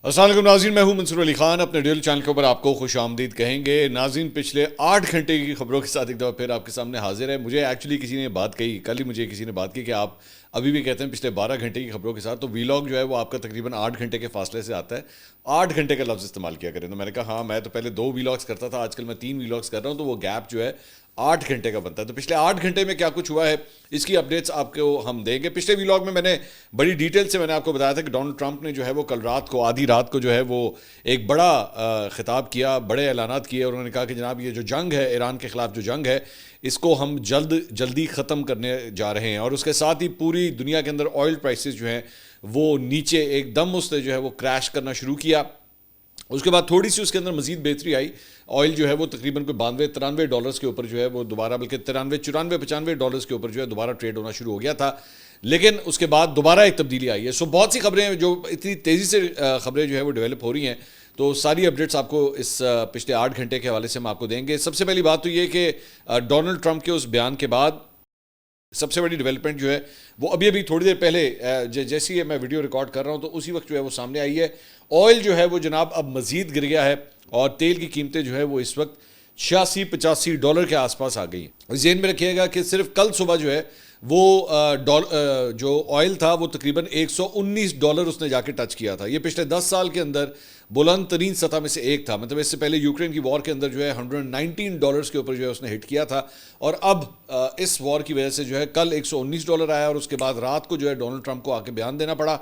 السلام علیکم ناظرین، میں ہوں منصور علی خان. اپنے ڈیل چینل کے اوپر آپ کو خوش آمدید کہیں گے. ناظرین، پچھلے 8 گھنٹے کی خبروں کے ساتھ ایک دفعہ پھر آپ کے سامنے حاضر ہے. مجھے ایکچولی کسی نے بات کہی، کل ہی مجھے کسی نے بات کی کہ آپ ابھی بھی کہتے ہیں پچھلے 12 گھنٹے کی خبروں کے ساتھ، تو ویلاگ جو ہے وہ آپ کا تقریباً 8 گھنٹے کے فاصلے سے آتا ہے. 8 گھنٹے کا لفظ استعمال کیا کریں. تو میں نے کہا ہاں، میں تو پہلے 2 ویلاگس کرتا تھا، آج کل میں 3 ویلاگس کر رہا ہوں، تو وہ گیپ جو ہے 8 گھنٹے کا بنتا ہے. تو پچھلے 8 گھنٹے میں کیا کچھ ہوا ہے اس کی اپڈیٹس آپ کو ہم دیں گے. پچھلے ویلاگ میں نے بڑی ڈیٹیل سے میں نے آپ کو بتایا تھا کہ ڈونلڈ ٹرمپ نے جو ہے وہ کل رات کو آدھی رات کو جو ہے وہ ایک بڑا خطاب کیا، بڑے اعلانات کیے، اور انہوں نے کہا کہ جناب یہ جو جنگ ہے ایران کے خلاف، جو جنگ ہے اس کو ہم جلدی ختم کرنے جا رہے ہیں. اور اس کے ساتھ ہی پوری دنیا کے اندر آئل پرائسز جو ہیں وہ نیچے ایک دم اس نے جو ہے وہ کریش کرنا شروع کیا. اس کے بعد تھوڑی سی اس کے اندر مزید بہتری آئی. آئل جو ہے وہ تقریباً کوئی $92-93 کے اوپر جو ہے وہ دوبارہ، بلکہ 93-94-95 ڈالرز کے اوپر جو ہے دوبارہ ٹریڈ ہونا شروع ہو گیا تھا. لیکن اس کے بعد دوبارہ ایک تبدیلی آئی ہے. سو بہت سی خبریں جو اتنی تیزی سے خبریں جو ہے وہ ڈیولپ ہو رہی ہیں، تو ساری اپڈیٹس آپ کو اس پچھلے 8 گھنٹے کے حوالے سے ہم آپ کو دیں گے. سب سے پہلی بات تو یہ کہ ڈونلڈ ٹرمپ کے اس بیان کے بعد سب سے بڑی ڈیولپمنٹ جو ہے وہ ابھی تھوڑی دیر پہلے جیسی میں ویڈیو ریکارڈ کر رہا ہوں تو اسی وقت جو ہے وہ سامنے آئی ہے. آئل جو ہے وہ جناب اب مزید گر گیا ہے، اور تیل کی قیمتیں جو ہے وہ اس وقت $86-85 کے آس پاس آ گئی ہیں. ذہن میں رکھیے گا کہ صرف کل صبح جو ہے وہ جو آئل تھا وہ تقریباً $119 اس نے جا کے ٹچ کیا تھا. یہ پچھلے 10 سال کے اندر بلند ترین سطح میں سے ایک تھا. مطلب اس سے پہلے یوکرین کی وار کے اندر جو ہے $119 کے اوپر جو ہے اس نے ہٹ کیا تھا، اور اب اس وار کی وجہ سے جو ہے کل $119 آیا، اور اس کے بعد رات کو جو ہے ڈونلڈ ٹرمپ کو آ کے بیان دینا پڑا،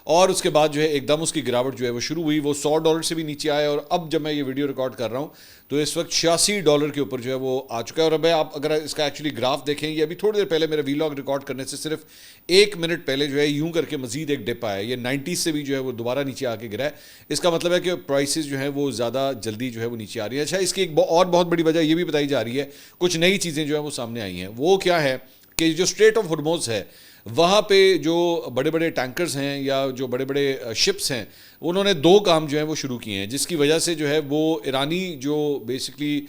اور اس کے بعد جو ہے ایک دم اس کی گراوٹ جو ہے وہ شروع ہوئی. وہ $100 سے بھی نیچے آیا، اور اب جب میں یہ ویڈیو ریکارڈ کر رہا ہوں تو اس وقت $86 کے اوپر جو ہے وہ آ چکا ہے. اور اب آپ اگر اس کا ایکچولی گراف دیکھیں، یہ ابھی تھوڑی دیر پہلے میرا ویلاگ ریکارڈ کرنے سے صرف 1 منٹ پہلے جو ہے یوں کر کے مزید ایک ڈپ آیا ہے. یہ 90 سے بھی جو ہے وہ دوبارہ نیچے آ کے گرا ہے. اس کا مطلب ہے کہ پرائسز جو ہیں وہ زیادہ جلدی جو ہے وہ نیچے آ رہی ہے. اچھا، اس کی ایک اور بہت بڑی وجہ یہ بھی بتائی جا رہی ہے، کچھ نئی چیزیں جو ہیں وہ سامنے آئی ہیں. وہ کیا ہے کہ جو اسٹریٹ آف ہرموز ہے، وہاں پہ جو بڑے بڑے ٹینکرز ہیں یا جو بڑے بڑے شپس ہیں، انہوں نے 2 کام جو ہیں وہ شروع کیے ہیں، جس کی وجہ سے جو ہے وہ ایرانی جو بیسکلی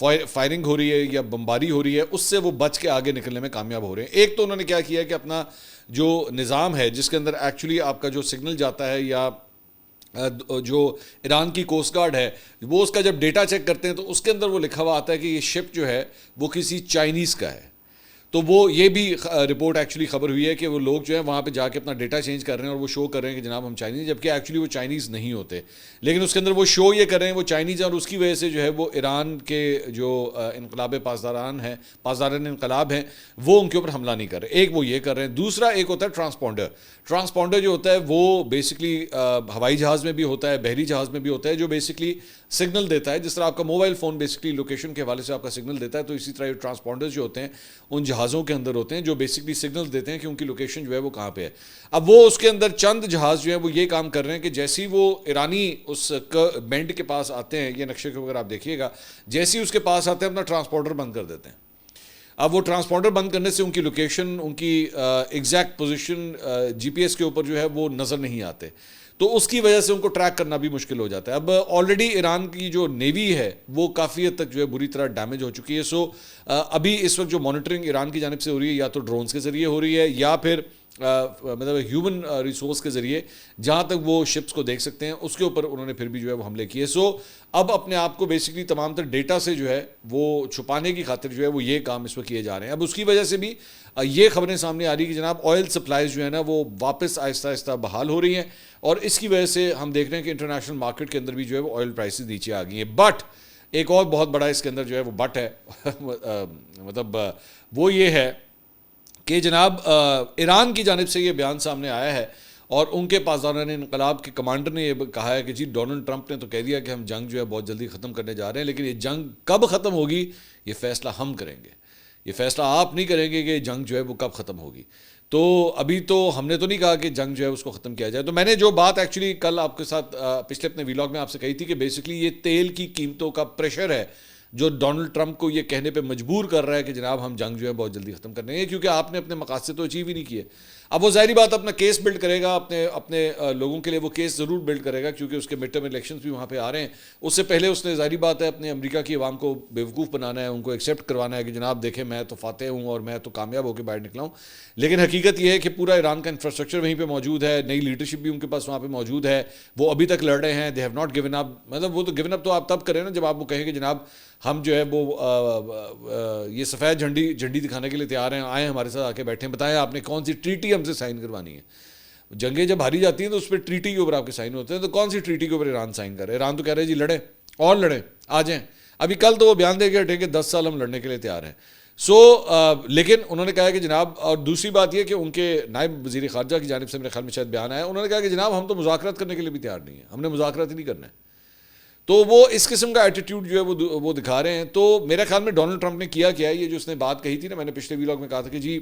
فائرنگ ہو رہی ہے یا بمباری ہو رہی ہے اس سے وہ بچ کے آگے نکلنے میں کامیاب ہو رہے ہیں. ایک تو انہوں نے کیا کیا ہے کہ اپنا جو نظام ہے جس کے اندر ایکچولی آپ کا جو سگنل جاتا ہے، یا جو ایران کی کوسٹ گارڈ ہے وہ اس کا جب ڈیٹا چیک کرتے ہیں تو اس کے اندر وہ لکھا ہوا آتا ہے کہ یہ شپ جو ہے وہ کسی چائنیز کا ہے. تو وہ یہ بھی رپورٹ ایکچولی خبر ہوئی ہے کہ وہ لوگ جو ہیں وہاں پہ جا کے اپنا ڈیٹا چینج کر رہے ہیں اور وہ شو کر رہے ہیں کہ جناب ہم چائنیز، جبکہ ایکچولی وہ چائنیز نہیں ہوتے، لیکن اس کے اندر وہ شو یہ کر رہے ہیں وہ چائنیز ہیں، اور اس کی وجہ سے جو ہے وہ ایران کے جو انقلاب پاسداران انقلاب ہیں وہ ان کے اوپر حملہ نہیں کر رہے. ایک وہ یہ کر رہے ہیں. دوسرا ایک ہوتا ہے ٹرانسپونڈر جو ہوتا ہے وہ بیسکلی ہوائی جہاز میں بھی ہوتا ہے، بحری جہاز میں بھی ہوتا ہے، جو بیسکلی سگنل دیتا ہے. جس طرح آپ کا موبائل فون بیسکلی لوکیشن کے حوالے سے آپ کا سگنل دیتا ہے، تو اسی طرح ٹرانسپونڈرز جو ہوتے ہیں ان جہازوں کے اندر ہوتے ہیں جو بیسکلی سگنل دیتے ہیں کہ ان کی لوکیشن جو ہے وہ کہاں پہ ہے. اب وہ اس کے اندر چند جہاز جو ہیں وہ یہ کام کر رہے ہیں کہ جیسی وہ ایرانی اس بینڈ کے پاس آتے ہیں، یہ نقشے کے اگر آپ دیکھیے گا، جیسی اس کے پاس آتے ہیں اپنا ٹرانسپونڈر بند کر دیتے ہیں. اب وہ ٹرانسپونڈر بند کرنے سے ان کی لوکیشن، ان کی ایگزیکٹ پوزیشن جی پی ایس کے اوپر جو ہے وہ نظر نہیں آتے، تو اس کی وجہ سے ان کو ٹریک کرنا بھی مشکل ہو جاتا ہے. اب آلریڈی ایران کی جو نیوی ہے وہ کافی حد تک جو ہے بری طرح ڈیمیج ہو چکی ہے. سو ابھی اس وقت جو مانیٹرنگ ایران کی جانب سے ہو رہی ہے یا تو ڈرونز کے ذریعے ہو رہی ہے یا پھر مطلب ہیومن ریسورس کے ذریعے، جہاں تک وہ شپس کو دیکھ سکتے ہیں اس کے اوپر انہوں نے پھر بھی جو ہے وہ حملے کیے. سو اب اپنے آپ کو بیسکلی تمام تر ڈیٹا سے جو ہے وہ چھپانے کی خاطر جو ہے وہ یہ کام اس وقت کیے جا رہے ہیں. اب اس کی وجہ سے بھی یہ خبریں سامنے آ رہی کہ جناب آئل سپلائیز جو ہے نا وہ واپس آہستہ آہستہ بحال ہو رہی ہیں، اور اس کی وجہ سے ہم دیکھ رہے ہیں کہ انٹرنیشنل مارکیٹ کے اندر بھی جو ہے وہ آئل پرائسز نیچے آ گئی ہیں. بٹ ایک اور بہت بڑا اس کے اندر جو ہے وہ بٹ ہے مطلب وہ یہ ہے کہ جناب ایران کی جانب سے یہ بیان سامنے آیا ہے، اور ان کے پاسداران انقلاب کے کمانڈر نے یہ کہا ہے کہ جی ڈونلڈ ٹرمپ نے تو کہہ دیا کہ ہم جنگ جو ہے بہت جلدی ختم کرنے جا رہے ہیں، لیکن یہ جنگ کب ختم ہوگی یہ فیصلہ ہم کریں گے، یہ فیصلہ آپ نہیں کریں گے کہ جنگ جو ہے وہ کب ختم ہوگی. تو ابھی تو ہم نے تو نہیں کہا کہ جنگ جو ہے اس کو ختم کیا جائے. تو میں نے جو بات ایکچولی کل آپ کے ساتھ پچھلے اپنے ویلاگ میں آپ سے کہی تھی کہ بیسکلی یہ تیل کی قیمتوں کا پریشر ہے جو ڈونلڈ ٹرمپ کو یہ کہنے پہ مجبور کر رہا ہے کہ جناب ہم جنگ جو ہے بہت جلدی ختم کرنے ہیں، کیونکہ آپ نے اپنے مقاصد تو اچیو ہی نہیں کیے. اب وہ ظاہری بات اپنا کیس بلڈ کرے گا، اپنے لوگوں کے لیے وہ کیس ضرور بلڈ کرے گا، کیونکہ اس کے مڈ ٹرم الیکشنز بھی وہاں پہ آ رہے ہیں. اس سے پہلے اس نے ظاہری بات ہے اپنے امریکہ کی عوام کو بیوقوف بنانا ہے، ان کو ایکسیپٹ کروانا ہے کہ جناب دیکھیں میں تو فاتح ہوں اور میں تو کامیاب ہو کے باہر نکلا ہوں. لیکن حقیقت یہ ہے کہ پورا ایران کا انفراسٹرکچر وہیں پہ موجود ہے، نئی لیڈرشپ بھی ان کے پاس وہاں پہ موجود ہے، وہ ابھی تک لڑ رہے ہیں. They have not given up. مطلب وہ تو گیون اپ تو آپ تب کریں نا جب آپ وہ کہیں کہ جناب ہم جو ہے وہ یہ سفید جھنڈی دکھانے کے لیے تیار ہیں، آئیں ہمارے ساتھ آ کے بیٹھیں، بتائیں آپ نے کون سی ٹریٹی ہم سے سائن کروانی ہے. جنگیں جب ہاری جاتی ہیں تو اس پہ ٹریٹی کے اوپر آپ کے سائن ہوتے ہیں، تو کون سی ٹریٹی کے اوپر ایران سائن کر رہے ہیں؟ ایران تو کہہ رہے ہیں جی لڑیں اور لڑیں، آ جائیں. ابھی کل تو وہ بیان دے کے ہٹے کہ 10 سال ہم لڑنے کے لیے تیار ہیں. لیکن انہوں نے کہا کہ جناب، اور دوسری بات یہ کہ ان کے نائب وزیر خارجہ کی جانب سے میرے خیال میں شاید بیان آیا، انہوں نے کہا کہ جناب ہم تو مذاکرات کرنے کے لیے بھی تیار نہیں ہیں، ہم نے مذاکرات ہی نہیں کرنا ہے. تو وہ اس قسم کا ایٹیٹیوڈ جو ہے وہ دکھا رہے ہیں. تو میرے خیال میں ڈونلڈ ٹرمپ نے کیا یہ جو اس نے بات کہی تھی نا، میں نے پچھلے ویلاگ میں کہا تھا کہ جی،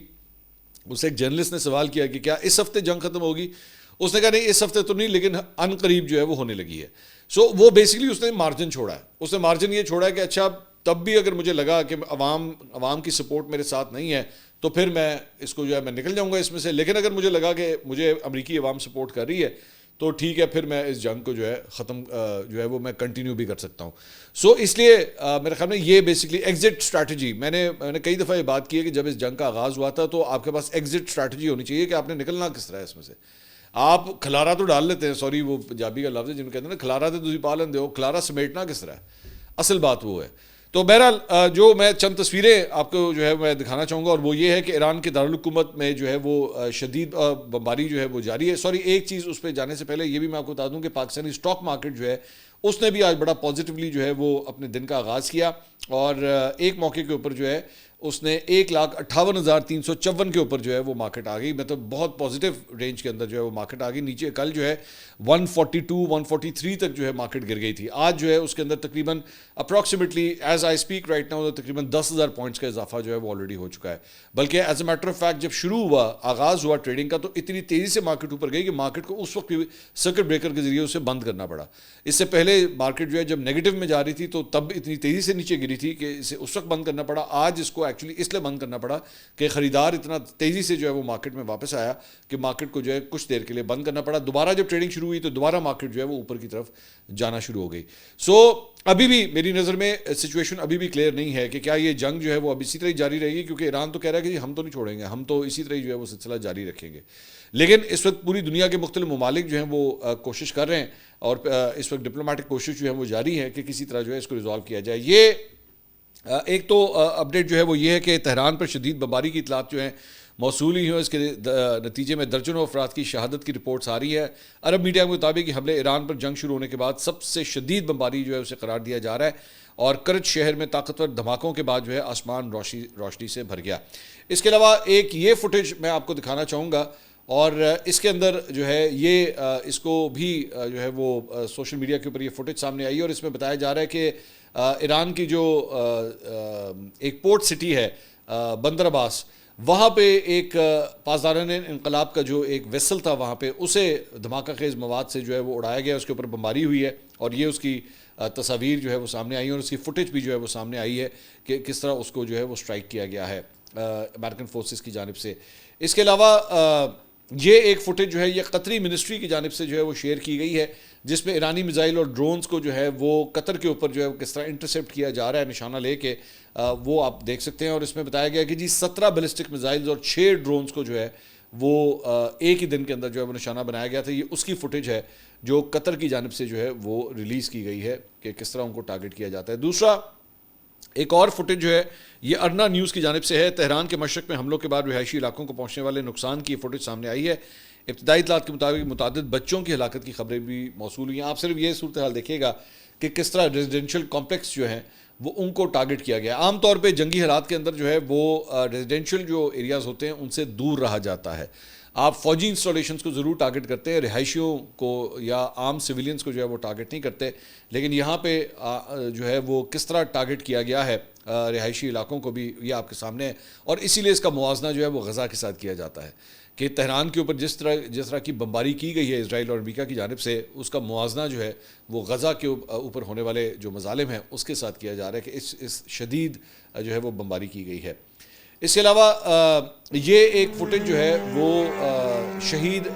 اس سے ایک جرنلسٹ نے سوال کیا کہ کیا اس ہفتے جنگ ختم ہوگی؟ اس نے کہا نہیں اس ہفتے تو نہیں، لیکن ان قریب جو ہے وہ ہونے لگی ہے. وہ بیسیکلی اس نے مارجن چھوڑا ہے. اس نے مارجن یہ چھوڑا ہے کہ اچھا تب بھی اگر مجھے لگا کہ عوام کی سپورٹ میرے ساتھ نہیں ہے تو پھر میں اس کو جو ہے میں نکل جاؤں گا اس میں سے، لیکن اگر مجھے لگا کہ مجھے امریکی عوام سپورٹ کر رہی ہے تو ٹھیک ہے، پھر میں اس جنگ کو جو ہے ختم جو ہے وہ میں کنٹینیو بھی کر سکتا ہوں. اس لیے میرے خیال میں یہ بیسکلی ایگزٹ اسٹریٹجی، میں نے کئی دفعہ یہ بات کی ہے کہ جب اس جنگ کا آغاز ہوا تھا تو آپ کے پاس ایگزٹ اسٹریٹجی ہونی چاہیے کہ آپ نے نکلنا کس طرح ہے اس میں سے. آپ کھلارا تو ڈال لیتے ہیں، سوری وہ پنجابی کا لفظ ہے جن کو کہتے ہیں نا کھلارا تو تسی پا لیندے ہو، کھلارا سمیٹنا کس طرح ہے، اصل بات وہ ہے. تو بہرحال جو میں چند تصویریں آپ کو جو ہے میں دکھانا چاہوں گا، اور وہ یہ ہے کہ ایران کے دارالحکومت میں جو ہے وہ شدید بمباری جو ہے وہ جاری ہے. ایک چیز اس پہ جانے سے پہلے یہ بھی میں آپ کو بتا دوں کہ پاکستانی اسٹاک مارکیٹ جو ہے اس نے بھی آج بڑا پازیٹیولی جو ہے وہ اپنے دن کا آغاز کیا، اور ایک موقع کے اوپر جو ہے اس نے 1,58,354 کے اوپر جو ہے وہ مارکیٹ آ گئی. مطلب بہت پازیٹیو رینج کے اندر جو ہے وہ مارکیٹ آ گئی. نیچے کل جو ہے 142 143 تک جو ہے مارکیٹ گر گئی تھی. آج جو ہے اس کے اندر تقریباً approximately as I speak right now تقریباً 10,000 پوائنٹس کا اضافہ جو ہے وہ آلریڈی ہو چکا ہے. بلکہ as a matter of fact جب شروع ہوا، آغاز ہوا ٹریڈنگ کا، تو اتنی تیزی سے مارکیٹ اوپر گئی کہ مارکیٹ کو اس وقت بھی سرکٹ بریکر کے ذریعے اسے بند کرنا پڑا. اس سے پہلے مارکیٹ جو ہے جب نیگیٹو میں جا رہی تھی تو تب اتنی تیزی سے نیچے گری تھی کہ اسے اس وقت بند کرنا پڑا. آج اس کو ایکچولی اس لیے بند کرنا پڑا کہ خریدار اتنا تیزی سے جو ہے وہ مارکیٹ میں واپس آیا کہ مارکیٹ کو جو ہے کچھ دیر کے لیے بند کرنا پڑا. دوبارہ جب ٹریڈنگ شروع ہوئی تو دوبارہ مارکیٹ جو ہے وہ اوپر کی طرف جانا شروع ہو گئی. ابھی بھی میری نظر میں سچویشن ابھی بھی کلیئر نہیں ہے کہ کیا یہ جنگ جو ہے وہ اب اسی طرح جاری رہے گی، کیونکہ ایران تو کہہ رہا ہے کہ جی ہم تو نہیں چھوڑیں گے، ہم تو اسی طرح جو ہے وہ سلسلہ جاری رکھیں گے. لیکن اس وقت پوری دنیا کے مختلف ممالک جو ہیں وہ کوشش کر رہے ہیں، اور اس وقت ڈپلومیٹک کوشش جو ہے وہ جاری ہے کہ کسی طرح جو ہے اس کو ریزالو کیا جائے. یہ ایک تو اپڈیٹ جو ہے وہ یہ ہے کہ تہران پر شدید بمباری کی اطلاعات جو ہیں موصول ہوئی ہیں، اس کے نتیجے میں درجنوں افراد کی شہادت کی رپورٹس آ رہی ہے. عرب میڈیا کے مطابق یہ حملے ایران پر جنگ شروع ہونے کے بعد سب سے شدید بمباری جو ہے اسے قرار دیا جا رہا ہے، اور کرچ شہر میں طاقتور دھماکوں کے بعد جو ہے آسمان روشنی سے بھر گیا. اس کے علاوہ ایک یہ فوٹیج میں آپ کو دکھانا چاہوں گا، اور اس کے اندر جو ہے یہ اس کو بھی جو ہے وہ سوشل میڈیا کے اوپر یہ فوٹیج سامنے آئی ہے، اور اس میں بتایا جا رہا ہے کہ ایران کی جو ایک پورٹ سٹی ہے بندر عباس، وہاں پہ ایک پاسداران انقلاب کا جو ایک ویسل تھا وہاں پہ اسے دھماکہ خیز مواد سے جو ہے وہ اڑایا گیا، اس کے اوپر بمباری ہوئی ہے، اور یہ اس کی تصاویر جو ہے وہ سامنے آئی ہیں، اور اس کی فوٹیج بھی جو ہے وہ سامنے آئی ہے کہ کس طرح اس کو جو ہے وہ اسٹرائک کیا گیا ہے امریکن فورسز کی جانب سے. اس کے علاوہ یہ ایک فوٹیج جو ہے یہ قطری منسٹری کی جانب سے جو ہے وہ شیئر کی گئی ہے، جس میں ایرانی میزائل اور ڈرونز کو جو ہے وہ قطر کے اوپر جو ہے کس طرح انٹرسیپٹ کیا جا رہا ہے نشانہ لے کے، وہ آپ دیکھ سکتے ہیں. اور اس میں بتایا گیا کہ جی 17 بیلسٹک میزائلز اور 6 ڈرونز کو جو ہے وہ ایک ہی دن کے اندر جو ہے وہ نشانہ بنایا گیا تھا. یہ اس کی فوٹیج ہے جو قطر کی جانب سے جو ہے وہ ریلیز کی گئی ہے کہ کس طرح ان کو ٹارگٹ کیا جاتا ہے. دوسرا ایک اور فوٹیج جو ہے یہ ارنا نیوز کی جانب سے ہے. تہران کے مشرق میں حملوں کے بعد رہائشی علاقوں کو پہنچنے والے نقصان کی فوٹیج سامنے آئی ہے. ابتدائی اطلاعات کے مطابق متعدد بچوں کی ہلاکت کی خبریں بھی موصول ہوئی ہیں. آپ صرف یہ صورتحال دیکھیے گا کہ کس طرح ریزیڈینشیل کمپلیکس جو ہیں وہ ان کو ٹارگٹ کیا گیا. عام طور پہ جنگی حالات کے اندر جو ہے وہ ریزیڈینشیل جو ایریاز ہوتے ہیں ان سے دور رہا جاتا ہے. آپ فوجی انسٹالیشنز کو ضرور ٹارگٹ کرتے ہیں، رہائشیوں کو یا عام سویلینز کو جو ہے وہ ٹارگٹ نہیں کرتے. لیکن یہاں پہ جو ہے وہ کس طرح ٹارگٹ کیا گیا ہے رہائشی علاقوں کو بھی یہ آپ کے سامنے ہے. اور اسی لیے اس کا موازنہ جو ہے وہ غزہ کے ساتھ کیا جاتا ہے کہ تہران کے اوپر جس طرح کی بمباری کی گئی ہے اسرائیل اور امریکہ کی جانب سے، اس کا موازنہ جو ہے وہ غزہ کے اوپر ہونے والے جو مظالم ہیں اس کے ساتھ کیا جا رہا ہے کہ اس شدید جو ہے وہ بمباری کی گئی ہے. اس کے علاوہ یہ ایک فوٹیج جو ہے وہ شہید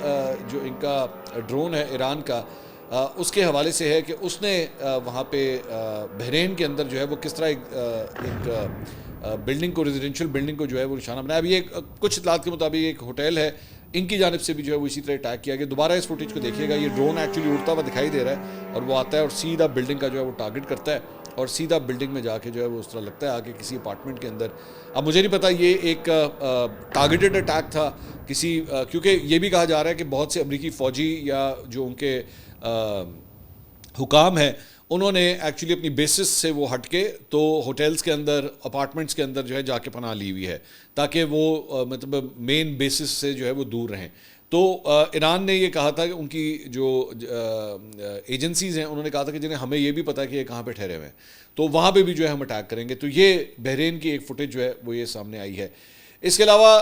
جو ان کا ڈرون ہے ایران کا، اس کے حوالے سے ہے کہ اس نے وہاں پہ بحرین کے اندر جو ہے وہ کس طرح ایک بلڈنگ کو، ریزیڈینشیل بلڈنگ کو جو ہے وہ نشانہ بنایا. اب یہ کچھ اطلاعات کے مطابق ایک ہوٹل ہے، ان کی جانب سے بھی جو ہے وہ اسی طرح اٹیک کیا گیا. دوبارہ اس فوٹیج کو دیکھیے گا، یہ ڈرون ایکچولی اڑتا ہوا دکھائی دے رہا ہے اور وہ آتا ہے اور سیدھا بلڈنگ کا جو ہے وہ ٹارگٹ کرتا ہے اور سیدھا بلڈنگ میں جا کے جو ہے وہ اس طرح لگتا ہے آگے کسی اپارٹمنٹ کے اندر. اب مجھے نہیں پتا یہ ایک ٹارگیٹڈ اٹیک تھا کسی، کیونکہ یہ بھی کہا جا رہا ہے کہ بہت سے امریکی فوجی یا جو ان کے حکام ہیں انہوں نے ایکچولی اپنی بیسس سے وہ ہٹ کے تو ہوٹلز کے اندر، اپارٹمنٹس کے اندر جو ہے جا کے پناہ لی ہوئی ہے تاکہ وہ مطلب مین بیسس سے جو ہے وہ دور رہیں. تو ایران نے یہ کہا تھا کہ ان کی جو ایجنسیز ہیں انہوں نے کہا تھا کہ جنہیں ہمیں یہ بھی پتا ہے کہ یہ کہاں پہ ٹھہرے ہوئے ہیں تو وہاں پہ بھی جو ہے ہم اٹیک کریں گے. تو یہ بحرین کی ایک فوٹیج جو ہے وہ یہ سامنے آئی ہے. اس کے علاوہ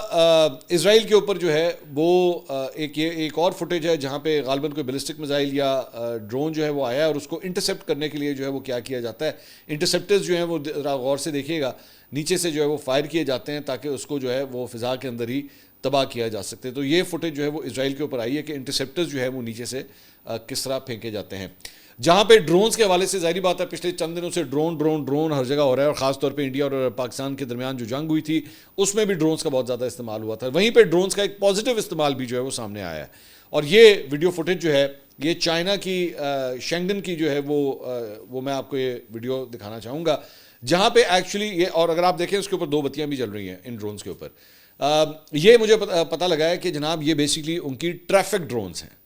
اسرائیل کے اوپر جو ہے وہ ایک اور فوٹیج ہے جہاں پہ غالباً کوئی بیلسٹک میزائل یا ڈرون جو ہے وہ آیا ہے اور اس کو انٹرسیپٹ کرنے کے لیے جو ہے وہ کیا جاتا ہے. انٹرسیپٹرز جو ہیں وہ ذرا غور سے دیکھیے گا، نیچے سے جو ہے وہ فائر کیے جاتے ہیں تاکہ اس کو جو ہے وہ فضا کے اندر ہی تباہ کیا جا سکتے. تو یہ فوٹیج جو ہے وہ اسرائیل کے اوپر آئی ہے کہ انٹرسیپٹرز جو ہے وہ نیچے سے کس طرح پھینکے جاتے ہیں. جہاں پہ ڈرونز کے حوالے سے ظاہری بات ہے پچھلے چند دنوں سے ڈرون ہر جگہ ہو رہا ہے اور خاص طور پہ انڈیا اور پاکستان کے درمیان جو جنگ ہوئی تھی اس میں بھی ڈرونز کا بہت زیادہ استعمال ہوا تھا. وہیں پہ ڈرونز کا ایک پازیٹیو استعمال بھی جو ہے وہ سامنے آیا ہے اور یہ ویڈیو فوٹیج جو ہے یہ چائنا کی شینگن کی جو ہے وہ میں آپ کو یہ ویڈیو دکھانا چاہوں گا جہاں پہ ایکچولی یہ، اور اگر آپ دیکھیں اس کے اوپر 2 بتیاں بھی جل رہی ہیں ان ڈرونز کے اوپر. یہ مجھے پتہ لگا ہے کہ جناب یہ بیسیکلی ان کی ٹریفک ڈرونز ہیں.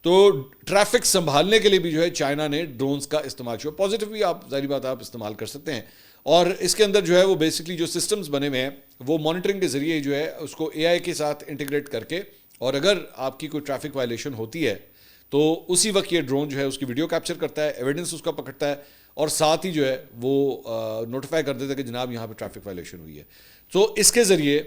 تو ٹریفک سنبھالنے کے لیے بھی جو ہے چائنا نے ڈرونز کا استعمال کیا. پازیٹیو بھی آپ ظاہری بات آپ استعمال کر سکتے ہیں اور اس کے اندر جو ہے وہ بیسیکلی جو سسٹمز بنے ہوئے ہیں وہ مانیٹرنگ کے ذریعے جو ہے اس کو اے آئی کے ساتھ انٹیگریٹ کر کے، اور اگر آپ کی کوئی ٹریفک وائلیشن ہوتی ہے تو اسی وقت یہ ڈرون جو ہے اس کی ویڈیو کیپچر کرتا ہے، ایویڈنس اس کا پکڑتا ہے اور ساتھ ہی جو ہے وہ نوٹیفائی کر دیتا ہے کہ جناب یہاں پہ ٹریفک وائلیشن ہوئی ہے. تو اس کے ذریعے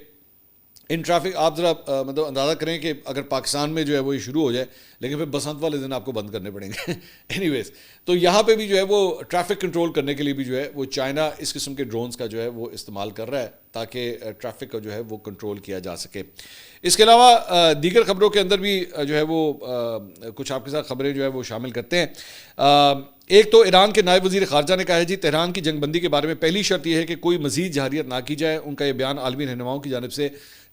ان ٹریفک آپ ذرا مطلب اندازہ کریں کہ اگر پاکستان میں جو ہے وہ یہ شروع ہو جائے لیکن پھر بسنت والے دن آپ کو بند کرنے پڑیں گے. اینی ویز تو یہاں پہ بھی جو ہے وہ ٹریفک کنٹرول کرنے کے لیے بھی جو ہے وہ چائنا اس قسم کے ڈرونز کا جو ہے وہ استعمال کر رہا ہے تاکہ ٹریفک کا جو ہے وہ کنٹرول کیا جا سکے. اس کے علاوہ دیگر خبروں کے اندر بھی جو ہے وہ کچھ آپ کے ساتھ خبریں جو ہے وہ شامل کرتے ہیں. ایک تو ایران کے نائب وزیر خارجہ نے کہا ہے جی تہران کی جنگ بندی کے بارے میں پہلی شرط یہ ہے کہ کوئی مزید جارحیت نہ کی جائے. ان کا یہ بیان عالمی رہنماؤں کی جانب سے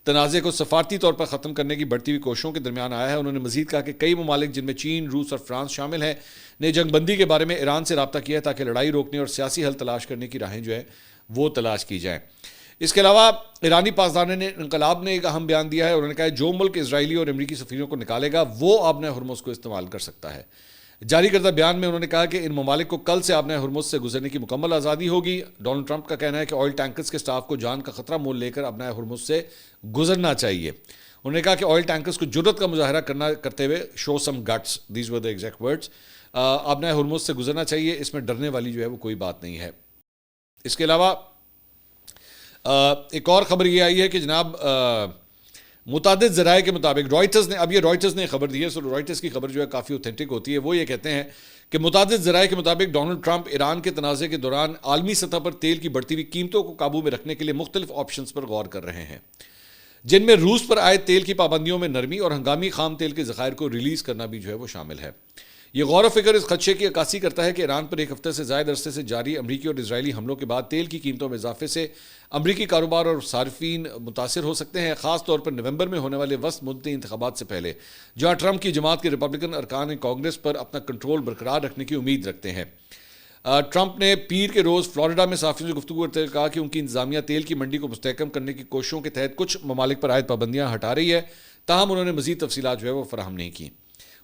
تنازع کو سفارتی طور پر ختم کرنے کی بڑھتی ہوئی کوششوں کے درمیان آیا ہے. انہوں نے مزید کہا کہ کئی ممالک جن میں چین، روس اور فرانس شامل ہیں نے جنگ بندی کے بارے میں ایران سے رابطہ کیا ہے تاکہ لڑائی روکنے اور سیاسی حل تلاش کرنے کی راہیں جو ہے وہ تلاش کی جائیں. اس کے علاوہ ایرانی پاسداران نے انقلاب نے ایک اہم بیان دیا ہے. انہوں نے کہا جو ملک اسرائیلی اور امریکی سفیروں کو نکالے گا وہ آبنہ ہرمز کو استعمال کر سکتا ہے. جاری کردہ بیان میں انہوں نے کہا کہ ان ممالک کو کل سے آبنہ ہرمز سے گزرنے کی مکمل آزادی ہوگی. ڈونلڈ ٹرمپ کا کہنا ہے کہ آئل ٹینکرز کے سٹاف کو جان کا خطرہ مول لے کر آبنہ ہرمز سے گزرنا چاہیے. انہوں نے کہا کہ آئل ٹینکرز کو جرأت کا مظاہرہ کرتے ہوئے show some guts, these were the exact words, آبنہ ہرمز سے گزرنا چاہیے. اس میں ڈرنے والی جو ہے وہ کوئی بات نہیں ہے. اس کے علاوہ ایک اور خبر یہ آئی ہے کہ جناب متعدد ذرائع کے مطابق رائٹرز نے خبر دی ہے. رائٹرز کی خبر جو ہے کافی اوتھینٹک ہوتی ہے. وہ یہ کہتے ہیں کہ متعدد ذرائع کے مطابق ڈونلڈ ٹرمپ ایران کے تنازع کے دوران عالمی سطح پر تیل کی بڑھتی ہوئی قیمتوں کو قابو میں رکھنے کے لیے مختلف آپشنز پر غور کر رہے ہیں جن میں روس پر عائد تیل کی پابندیوں میں نرمی اور ہنگامی خام تیل کے ذخائر کو ریلیز کرنا بھی جو ہے وہ شامل ہے. یہ غور و فکر اس خدشے کی عکاسی کرتا ہے کہ ایران پر ایک ہفتے سے زائد عرصے سے جاری امریکی اور اسرائیلی حملوں کے بعد تیل کی قیمتوں میں اضافے سے امریکی کاروبار اور صارفین متاثر ہو سکتے ہیں، خاص طور پر نومبر میں ہونے والے وسط مدتی انتخابات سے پہلے جہاں ٹرمپ کی جماعت کے ریپبلکن ارکان کانگریس پر اپنا کنٹرول برقرار رکھنے کی امید رکھتے ہیں. ٹرمپ نے پیر کے روز فلوریڈا میں صحافیوں سے گفتگو کرتے ہوئے کہا کہ ان کی انتظامیہ تیل کی منڈی کو مستحکم کرنے کی کوششوں کے تحت کچھ ممالک پر عائد پابندیاں ہٹا رہی ہے، تاہم انہوں نے مزید تفصیلات جو ہے وہ فراہم نہیں کی.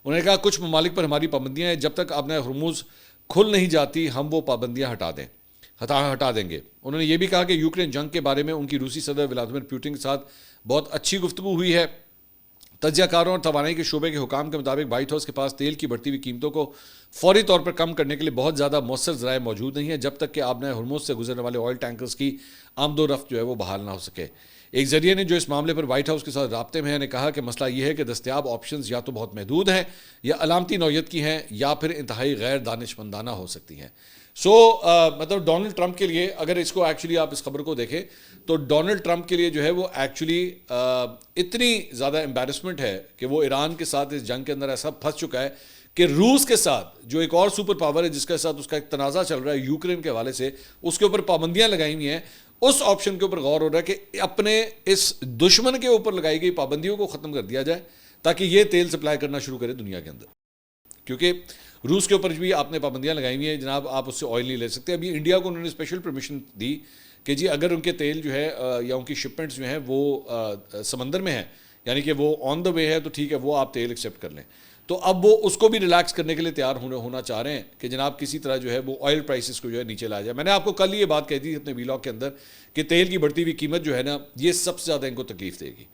انہوں نے کہا کچھ ممالک پر ہماری پابندیاں ہیں، جب تک آبنہ ہرمز کھل نہیں جاتی ہم وہ پابندیاں ہٹا دیں گے. انہوں نے یہ بھی کہا کہ یوکرین جنگ کے بارے میں ان کی روسی صدر ولادیمیر پوٹن کے ساتھ بہت اچھی گفتگو ہوئی ہے. تجزیہ کاروں اور توانائی کے شعبے کے حکام کے مطابق وائٹ ہاؤس کے پاس تیل کی بڑھتی ہوئی قیمتوں کو فوری طور پر کم کرنے کے لیے بہت زیادہ مؤثر ذرائع موجود نہیں ہیں جب تک کہ آبنہ ہرمز سے گزرنے والے آئل ٹینکرز کی آمد و رفت جو ہے وہ بحال نہ ہو سکے. ایک ذریعے نے جو اس معاملے پر وائٹ ہاؤس کے ساتھ رابطے میں ہے نے کہا کہ مسئلہ یہ ہے کہ دستیاب آپشنز یا تو بہت محدود ہیں یا علامتی نوعیت کی ہیں یا پھر انتہائی غیر دانشمندانہ ہو سکتی ہیں. سو مطلب ڈونلڈ ٹرمپ کے لیے اگر اس کو ایکچولی آپ اس خبر کو دیکھیں تو ڈونلڈ ٹرمپ کے لیے جو ہے وہ ایکچولی اتنی زیادہ امبیرسمنٹ ہے کہ وہ ایران کے ساتھ اس جنگ کے اندر ایسا پھنس چکا ہے کہ روس کے ساتھ جو ایک اور سپر پاور ہے جس کے ساتھ اس کا ایک تنازع چل رہا ہے یوکرین کے حوالے سے، اس کے اوپر پابندیاں لگائی ہوئی ہیں. اس آپشن کے اوپر غور ہو رہا ہے کہ اپنے اس دشمن کے اوپر لگائی گئی پابندیوں کو ختم کر دیا جائے تاکہ یہ تیل سپلائی کرنا شروع کرے دنیا کے اندر. کیونکہ روس کے اوپر بھی آپ نے پابندیاں لگائی ہوئی ہیں جناب، آپ اس سے آئل نہیں لے سکتے. ابھی انڈیا کو انہوں نے اسپیشل پرمیشن دی کہ جی اگر ان کے تیل جو ہے یا ان کی شپمنٹس جو ہیں وہ سمندر میں ہیں، یعنی کہ وہ آن دا وے ہے، تو ٹھیک ہے وہ آپ تیل ایکسیپٹ کر لیں. تو اب وہ اس کو بھی ریلیکس کرنے کے لیے تیار ہونا چاہ رہے ہیں کہ جناب کسی طرح جو ہے وہ آئل پرائسز کو جو ہے نیچے لایا جائے. میں نے آپ کو کل یہ بات کہی تھی اپنے ویلاگ کے اندر کہ تیل کی بڑھتی ہوئی قیمت جو ہے نا، یہ سب سے زیادہ ان کو تکلیف دے گی،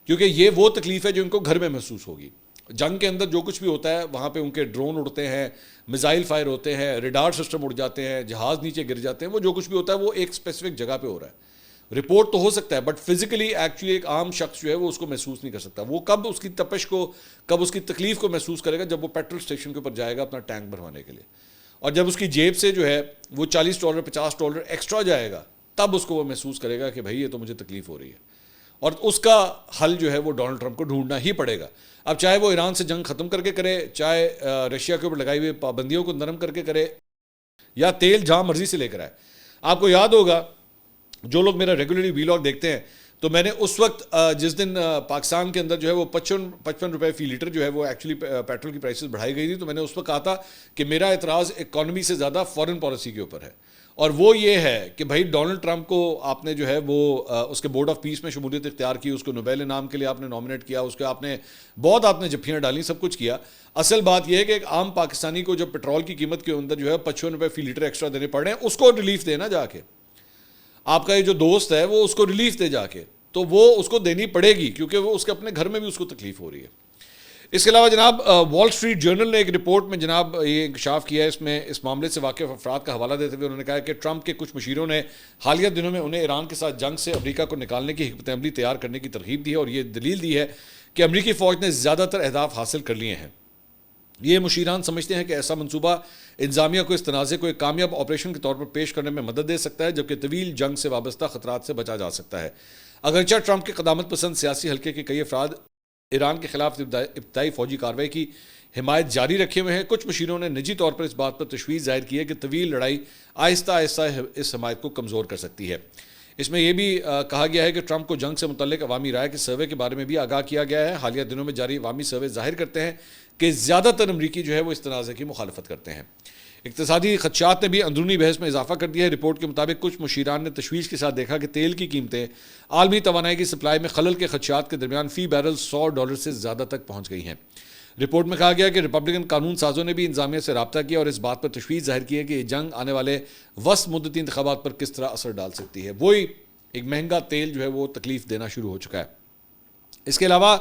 کیونکہ یہ وہ تکلیف ہے جو ان کو گھر میں محسوس ہوگی. جنگ کے اندر جو کچھ بھی ہوتا ہے وہاں پہ ان کے ڈرون اڑتے ہیں، میزائل فائر ہوتے ہیں، ریڈار سسٹم اڑ جاتے ہیں، جہاز نیچے گر جاتے ہیں، وہ جو کچھ بھی ہوتا ہے وہ ایک اسپیسیفک جگہ پہ ہو رہا ہے. رپورٹ تو ہو سکتا ہے بٹ فزیکلی ایکچولی ایک عام شخص جو ہے وہ اس کو محسوس نہیں کر سکتا. وہ کب اس کی تپش کو، کب اس کی تکلیف کو محسوس کرے گا؟ جب وہ پیٹرول اسٹیشن کے اوپر جائے گا اپنا ٹینک بھروانے کے لیے، اور جب اس کی جیب سے جو ہے وہ $40 $50 ایکسٹرا جائے گا، تب اس کو وہ محسوس کرے گا کہ بھائی یہ تو مجھے تکلیف ہو رہی ہے. اور اس کا حل جو ہے وہ ڈونلڈ ٹرمپ کو ڈھونڈنا ہی پڑے گا. اب چاہے وہ ایران سے جنگ ختم کر کے کرے، چاہے رشیا کے اوپر لگائی ہوئی پابندیوں کو نرم کر کے کرے، یا تیل جہاں مرضی سے لے کر آئے. آپ کو یاد ہوگا جو لوگ میرا ریگولرلی ویلاگ دیکھتے ہیں تو میں نے اس وقت جس دن پاکستان کے اندر جو ہے وہ 55 روپے فی لیٹر جو ہے وہ ایکچولی پیٹرول کی پرائسز بڑھائی گئی تھی، تو میں نے اس وقت کہا تھا کہ میرا اعتراض اکانومی سے زیادہ فارن پالیسی کے اوپر ہے. اور وہ یہ ہے کہ بھائی ڈونلڈ ٹرمپ کو آپ نے جو ہے وہ اس کے بورڈ آف پیس میں شمولیت اختیار کی، اس کو نوبیل انعام کے لیے آپ نے نامنیٹ کیا، اس کے آپ نے جھپیاں ڈالی، سب کچھ کیا. اصل بات یہ ہے کہ ایک عام پاکستانی کو جو پیٹرول کی قیمت کے اندر جو ہے 55 روپے فی لیٹر ایکسٹرا دینے پڑ رہے ہیں، اس کو ریلیف دینا جا کے. آپ کا یہ جو دوست ہے وہ اس کو ریلیف دے جا کے، تو وہ اس کو دینی پڑے گی کیونکہ وہ اس کے اپنے گھر میں بھی اس کو تکلیف ہو رہی ہے. اس کے علاوہ جناب وال اسٹریٹ جرنل نے ایک رپورٹ میں جناب یہ انکشاف کیا ہے، اس میں اس معاملے سے واقف افراد کا حوالہ دیتے ہوئے انہوں نے کہا کہ ٹرمپ کے کچھ مشیروں نے حالیہ دنوں میں انہیں ایران کے ساتھ جنگ سے امریکہ کو نکالنے کی حکمت عملی تیار کرنے کی ترغیب دی ہے، اور یہ دلیل دی ہے کہ امریکی فوج نے زیادہ تر اہداف حاصل کر لیے ہیں. یہ مشیران سمجھتے ہیں کہ ایسا منصوبہ انتظامیہ کو اس تنازع کو ایک کامیاب آپریشن کے طور پر پیش کرنے میں مدد دے سکتا ہے، جبکہ طویل جنگ سے وابستہ خطرات سے بچا جا سکتا ہے. اگرچہ ٹرمپ کے قدامت پسند سیاسی حلقے کے کئی افراد ایران کے خلاف ابتدائی فوجی کارروائی کی حمایت جاری رکھے ہوئے ہیں، کچھ مشیروں نے نجی طور پر اس بات پر تشویش ظاہر کی ہے کہ طویل لڑائی آہستہ آہستہ اس حمایت کو کمزور کر سکتی ہے. اس میں یہ بھی کہا گیا ہے کہ ٹرمپ کو جنگ سے متعلق عوامی رائے کے سروے کے بارے میں بھی آگاہ کیا گیا ہے. حالیہ دنوں میں جاری عوامی سروے ظاہر کرتے ہیں کہ زیادہ تر امریکی جو ہے وہ اس تنازع کی مخالفت کرتے ہیں. اقتصادی خدشات نے بھی اندرونی بحث میں اضافہ کر دیا ہے. رپورٹ کے مطابق کچھ مشیران نے تشویش کے ساتھ دیکھا کہ تیل کی قیمتیں عالمی توانائی کی سپلائی میں خلل کے خدشات کے درمیان فی بیرل $100 سے زیادہ تک پہنچ گئی ہیں. رپورٹ میں کہا گیا کہ ریپبلکن قانون سازوں نے بھی انتظامیہ سے رابطہ کیا اور اس بات پر تشویش ظاہر کی ہے کہ یہ جنگ آنے والے وسط مدتی انتخابات پر کس طرح اثر ڈال سکتی ہے. وہی ایک مہنگا تیل جو ہے وہ تکلیف دینا شروع ہو چکا ہے. اس کے علاوہ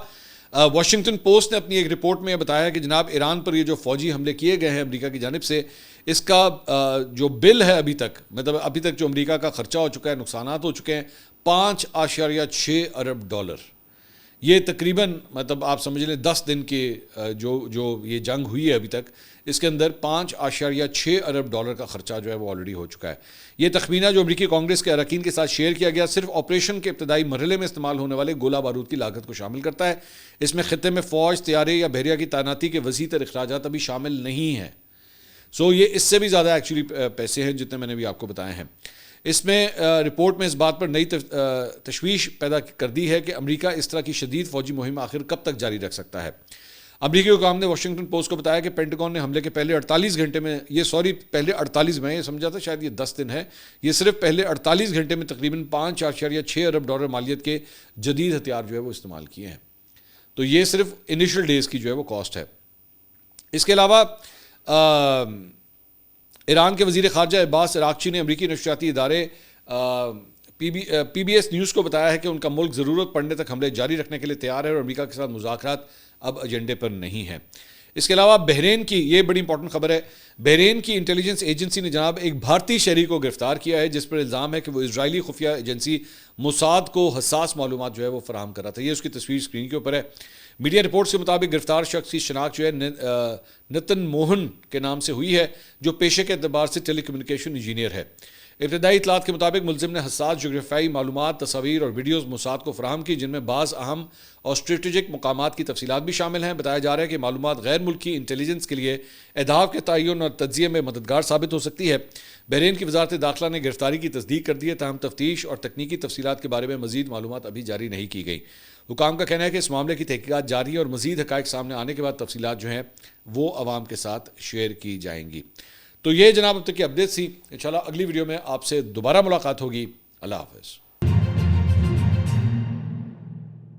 واشنگٹن پوسٹ نے اپنی ایک رپورٹ میں بتایا کہ جناب ایران پر یہ جو فوجی حملے کیے گئے ہیں امریکہ کی جانب سے، اس کا جو بل ہے ابھی تک جو امریکہ کا خرچہ ہو چکا ہے، نقصانات ہو چکے ہیں $5.6 ارب. یہ تقریباً آپ سمجھ لیں 10 دن کے جو یہ جنگ ہوئی ہے ابھی تک، اس کے اندر $5.6 ارب کا خرچہ جو ہے وہ آلریڈی ہو چکا ہے. یہ تخمینہ جو امریکی کانگریس کے اراکین کے ساتھ شیئر کیا گیا صرف آپریشن کے ابتدائی مرحلے میں استعمال ہونے والے گولہ بارود کی لاگت کو شامل کرتا ہے. اس میں خطے میں فوج، طیارے یا بحریہ کی تعیناتی کے وسیع تر اخراجات ابھی شامل نہیں ہیں. یہ اس سے بھی زیادہ ایکچولی پیسے ہیں جتنے میں نے بھی آپ کو بتائے ہیں. اس میں رپورٹ میں اس بات پر نئی تشویش پیدا کر دی ہے کہ امریکہ اس طرح کی شدید فوجی مہم آخر کب تک جاری رکھ سکتا ہے. امریکی حکام نے واشنگٹن پوسٹ کو بتایا کہ پینٹاگون نے حملے کے پہلے 48 گھنٹے میں پہلے 48 میں یہ سمجھا تھا شاید یہ 10 دن ہے، یہ صرف پہلے 48 گھنٹے میں تقریباً $5.6 ارب مالیت کے جدید ہتھیار جو ہے وہ استعمال کیے ہیں. تو یہ صرف انیشل ڈیز کی جو ہے وہ کاسٹ ہے. اس کے علاوہ ایران کے وزیر خارجہ عباس عراقچی نے امریکی نشریاتی ادارے پی بی ایس نیوز کو بتایا ہے کہ ان کا ملک ضرورت پڑنے تک حملے جاری رکھنے کے لیے تیار ہے اور امریکہ کے ساتھ مذاکرات اب ایجنڈے پر نہیں ہیں. اس کے علاوہ بحرین کی یہ بڑی امپورٹنٹ خبر ہے، بحرین کی انٹیلیجنس ایجنسی نے جناب ایک بھارتی شہری کو گرفتار کیا ہے جس پر الزام ہے کہ وہ اسرائیلی خفیہ ایجنسی موساد کو حساس معلومات جو ہے وہ فراہم کر رہا تھا. یہ اس کی تصویر اسکرین کے اوپر ہے. میڈیا رپورٹس کے مطابق گرفتار شخص کی شناخت جو ہے نتن موہن کے نام سے ہوئی ہے، جو پیشے کے اعتبار سے ٹیلی کمیونیکیشن انجینئر ہے۔ ابتدائی اطلاعات کے مطابق ملزم نے حساس جغرافیائی معلومات، تصاویر اور ویڈیوز موساد کو فراہم کی، جن میں بعض اہم اور اسٹریٹجک مقامات کی تفصیلات بھی شامل ہیں۔ بتایا جا رہا ہے کہ معلومات غیر ملکی انٹیلیجنس کے لیے اہداف کے تعین اور تجزیے میں مددگار ثابت ہو سکتی ہے۔ بحرین کی وزارت داخلہ نے گرفتاری کی تصدیق کر دی ہے، تاہم تفتیش اور تکنیکی تفصیلات کے بارے میں مزید معلومات ابھی جاری نہیں کی گئی۔ حکام کا کہنا ہے کہ اس معاملے کی تحقیقات جاری ہے اور مزید حقائق سامنے آنے کے بعد تفصیلات جو ہیں وہ عوام کے ساتھ شیئر کی جائیں گی۔ تو یہ جناب اب تک کی اپڈیٹ تھی۔ انشاءاللہ اگلی ویڈیو میں آپ سے دوبارہ ملاقات ہوگی۔ اللہ حافظ۔